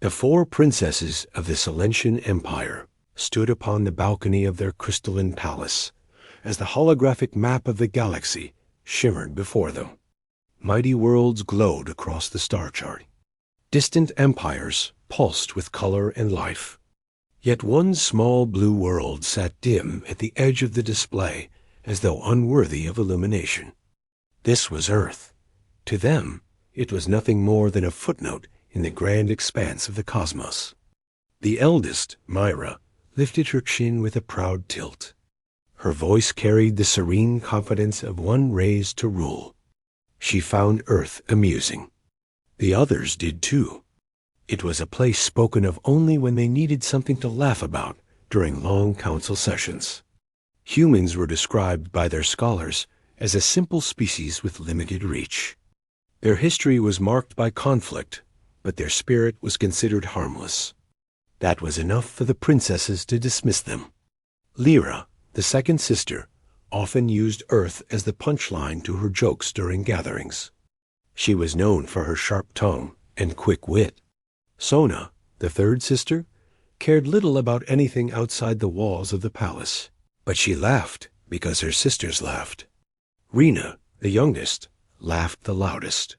The four princesses of the Silentian Empire stood upon the balcony of their crystalline palace as the holographic map of the galaxy shimmered before them. Mighty worlds glowed across the star chart. Distant empires pulsed with color and life. Yet one small blue world sat dim at the edge of the display as though unworthy of illumination. This was Earth. To them, it was nothing more than a footnote in the grand expanse of the cosmos. The eldest, Myra, lifted her chin with a proud tilt. Her voice carried the serene confidence of one raised to rule. She found Earth amusing. The others did too. It was a place spoken of only when they needed something to laugh about during long council sessions. Humans were described by their scholars as a simple species with limited reach. Their history was marked by conflict, but their spirit was considered harmless. That was enough for the princesses to dismiss them. Lyra, the second sister, often used Earth as the punchline to her jokes during gatherings. She was known for her sharp tongue and quick wit. Sona, the third sister, cared little about anything outside the walls of the palace, but she laughed because her sisters laughed. Rena, the youngest, laughed the loudest.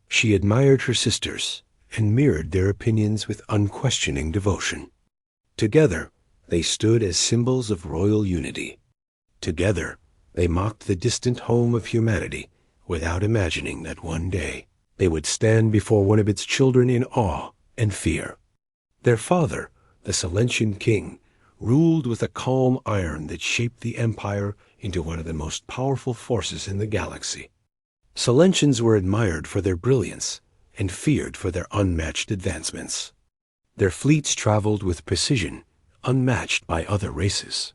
She admired her sisters and mirrored their opinions with unquestioning devotion. Together, they stood as symbols of royal unity. Together, they mocked the distant home of humanity without imagining that one day they would stand before one of its children in awe and fear. Their father, the Silentian king, ruled with a calm iron that shaped the empire into one of the most powerful forces in the galaxy. Silentians were admired for their brilliance and feared for their unmatched advancements. Their fleets traveled with precision unmatched by other races.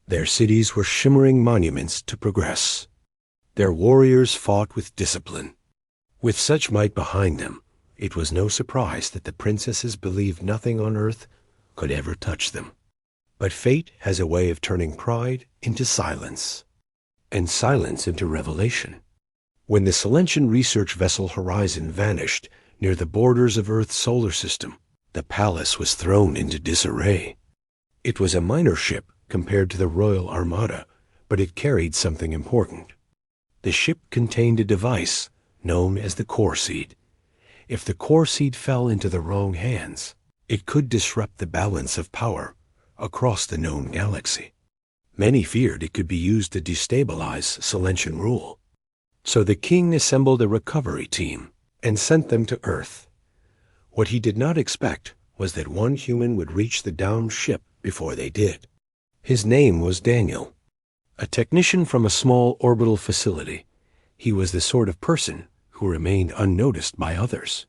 Their cities were shimmering monuments to progress. Their warriors fought with discipline. With such might behind them, it was no surprise that the princesses believed nothing on Earth could ever touch them. But fate has a way of turning pride into silence, and silence into revelation. When the Silentian research vessel Horizon vanished near the borders of Earth's solar system, the palace was thrown into disarray. It was a minor ship compared to the Royal Armada, but it carried something important. The ship contained a device known as the core seed. If the core seed fell into the wrong hands, it could disrupt the balance of power across the known galaxy. Many feared it could be used to destabilize Silentian rule. So the king assembled a recovery team and sent them to Earth. What he did not expect was that one human would reach the downed ship before they did. His name was Daniel. A technician from a small orbital facility, he was the sort of person who remained unnoticed by others.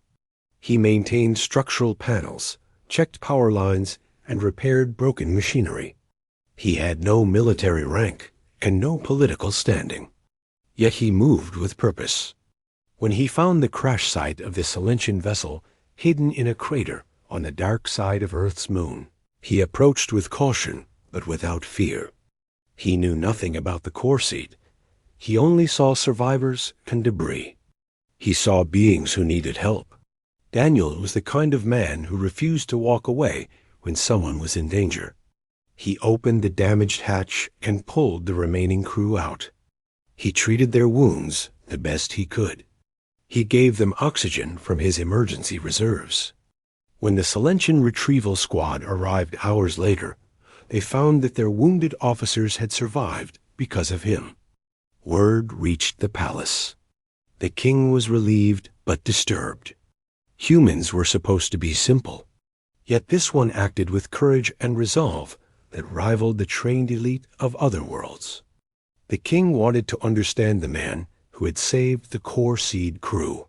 He maintained structural panels, checked power lines, and repaired broken machinery. He had no military rank and no political standing. Yet he moved with purpose. When he found the crash site of the Silentian vessel hidden in a crater on the dark side of Earth's moon, he approached with caution but without fear. He knew nothing about the core seed. He only saw survivors and debris. He saw beings who needed help. Daniel was the kind of man who refused to walk away when someone was in danger. He opened the damaged hatch and pulled the remaining crew out. He treated their wounds the best he could. He gave them oxygen from his emergency reserves. When the Silentian retrieval squad arrived hours later, they found that their wounded officers had survived because of him. Word reached the palace. The king was relieved but disturbed. Humans were supposed to be simple, yet this one acted with courage and resolve that rivaled the trained elite of other worlds. The king wanted to understand the man who had saved the core seed crew.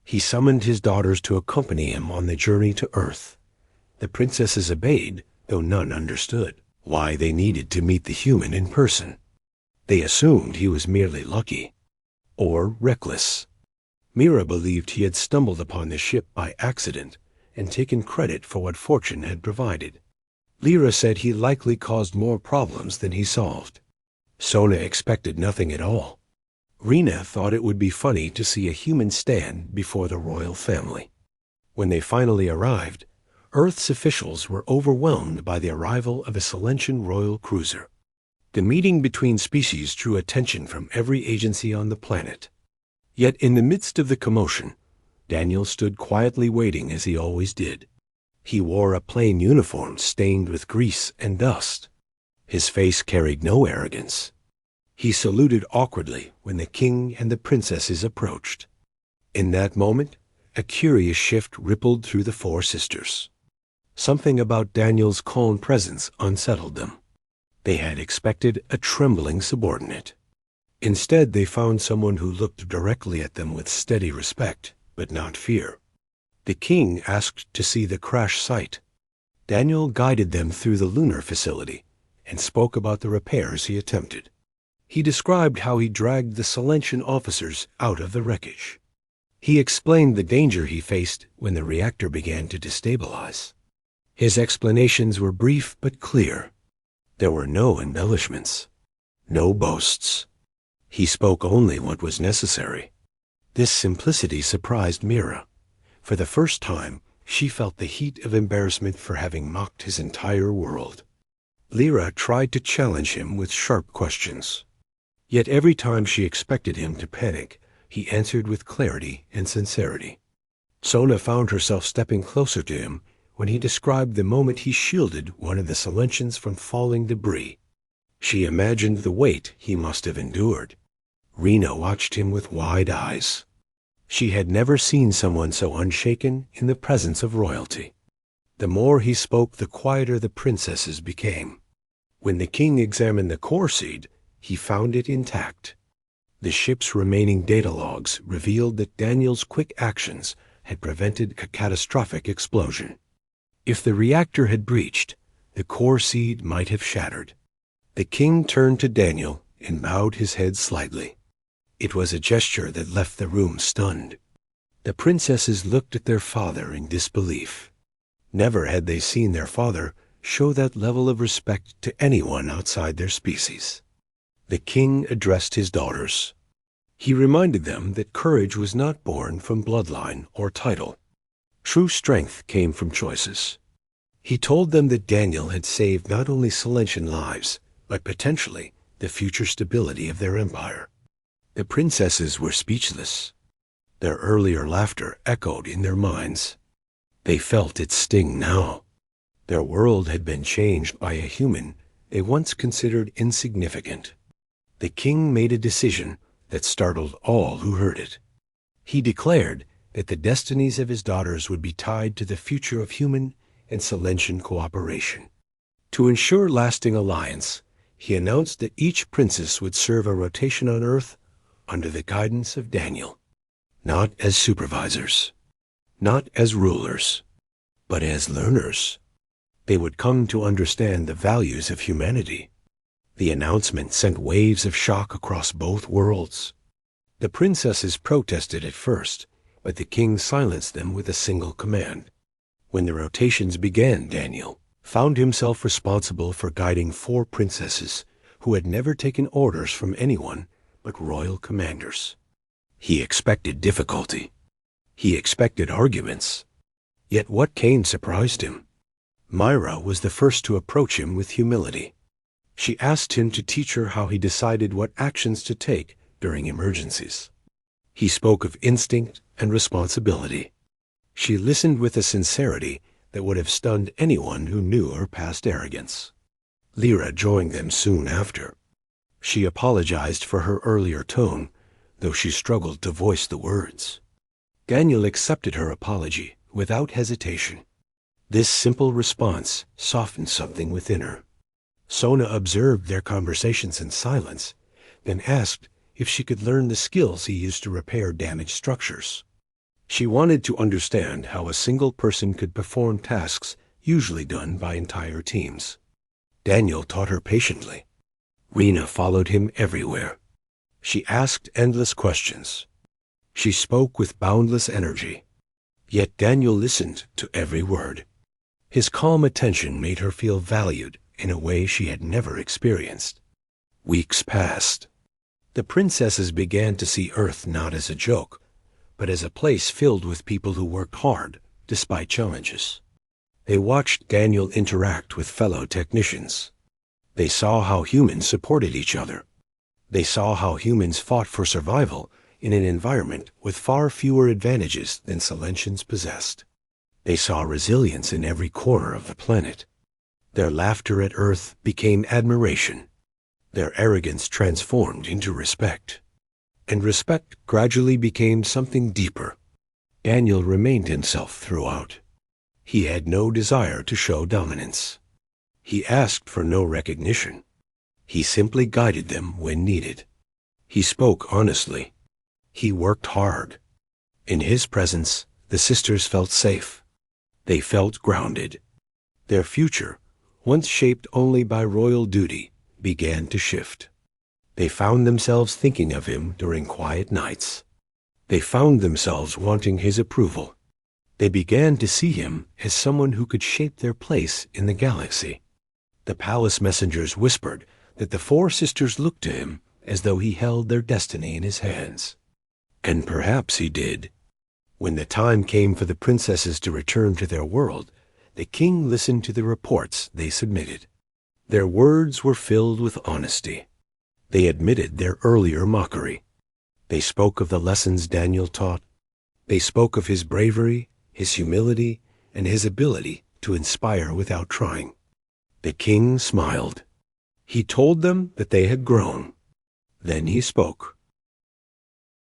He summoned his daughters to accompany him on the journey to Earth. The princesses obeyed, though none understood why they needed to meet the human in person. They assumed he was merely lucky or reckless. Mira believed he had stumbled upon the ship by accident and taken credit for what fortune had provided. Lyra said he likely caused more problems than he solved. Sona expected nothing at all. Rena thought it would be funny to see a human stand before the royal family. When they finally arrived, Earth's officials were overwhelmed by the arrival of a Silentian royal cruiser. The meeting between species drew attention from every agency on the planet. Yet in the midst of the commotion, Daniel stood quietly waiting as he always did. He wore a plain uniform stained with grease and dust. His face carried no arrogance. He saluted awkwardly when the king and the princesses approached. In that moment, a curious shift rippled through the four sisters. Something about Daniel's calm presence unsettled them. They had expected a trembling subordinate. Instead, they found someone who looked directly at them with steady respect, but not fear. The king asked to see the crash site. Daniel guided them through the lunar facility and spoke about the repairs he attempted. He described how he dragged the Silentian officers out of the wreckage. He explained the danger he faced when the reactor began to destabilize. His explanations were brief but clear. There were no embellishments, no boasts. He spoke only what was necessary. This simplicity surprised Mira. For the first time, she felt the heat of embarrassment for having mocked his entire world. Lyra tried to challenge him with sharp questions. Yet every time she expected him to panic, he answered with clarity and sincerity. Sona found herself stepping closer to him when he described the moment he shielded one of the Silentians from falling debris. She imagined the weight he must have endured. Rena watched him with wide eyes. She had never seen someone so unshaken in the presence of royalty. The more he spoke, the quieter the princesses became. When the king examined the core seed, he found it intact. The ship's remaining data logs revealed that Daniel's quick actions had prevented a catastrophic explosion. If the reactor had breached, the core seed might have shattered. The king turned to Daniel and bowed his head slightly. It was a gesture that left the room stunned. The princesses looked at their father in disbelief. Never had they seen their father show that level of respect to anyone outside their species. The king addressed his daughters. He reminded them that courage was not born from bloodline or title. True strength came from choices. He told them that Daniel had saved not only Silentian lives, but potentially the future stability of their empire. The princesses were speechless. Their earlier laughter echoed in their minds. They felt its sting now. Their world had been changed by a human they once considered insignificant. The king made a decision that startled all who heard it. He declared that the destinies of his daughters would be tied to the future of human and Silentian cooperation. To ensure lasting alliance, he announced that each princess would serve a rotation on Earth under the guidance of Daniel, not as supervisors, not as rulers, but as learners. They would come to understand the values of humanity. The announcement sent waves of shock across both worlds. The princesses protested at first, but the king silenced them with a single command. When the rotations began, Daniel found himself responsible for guiding 4 princesses who had never taken orders from anyone but royal commanders. He expected difficulty. He expected arguments. Yet what came surprised him. Myra was the first to approach him with humility. She asked him to teach her how he decided what actions to take during emergencies. He spoke of instinct and responsibility. She listened with a sincerity that would have stunned anyone who knew her past arrogance. Lyra joined them soon after. She apologized for her earlier tone, though she struggled to voice the words. Daniel accepted her apology without hesitation. This simple response softened something within her. Sona observed their conversations in silence, then asked if she could learn the skills he used to repair damaged structures. She wanted to understand how a single person could perform tasks usually done by entire teams. Daniel taught her patiently. Rena followed him everywhere. She asked endless questions. She spoke with boundless energy. Yet Daniel listened to every word. His calm attention made her feel valued in a way she had never experienced. Weeks passed. The princesses began to see Earth not as a joke, but as a place filled with people who worked hard despite challenges. They watched Daniel interact with fellow technicians. They saw how humans supported each other. They saw how humans fought for survival in an environment with far fewer advantages than Silentians possessed. They saw resilience in every corner of the planet. Their laughter at Earth became admiration. Their arrogance transformed into respect. And respect gradually became something deeper. Daniel remained himself throughout. He had no desire to show dominance. He asked for no recognition. He simply guided them when needed. He spoke honestly. He worked hard. In his presence, the sisters felt safe. They felt grounded. Their future, once shaped only by royal duty, began to shift. They found themselves thinking of him during quiet nights. They found themselves wanting his approval. They began to see him as someone who could shape their place in the galaxy. The palace messengers whispered that the four sisters looked to him as though he held their destiny in his hands. And perhaps he did. When the time came for the princesses to return to their world, the king listened to the reports they submitted. Their words were filled with honesty. They admitted their earlier mockery. They spoke of the lessons Daniel taught. They spoke of his bravery, his humility, and his ability to inspire without trying. The king smiled. He told them that they had grown. Then he spoke.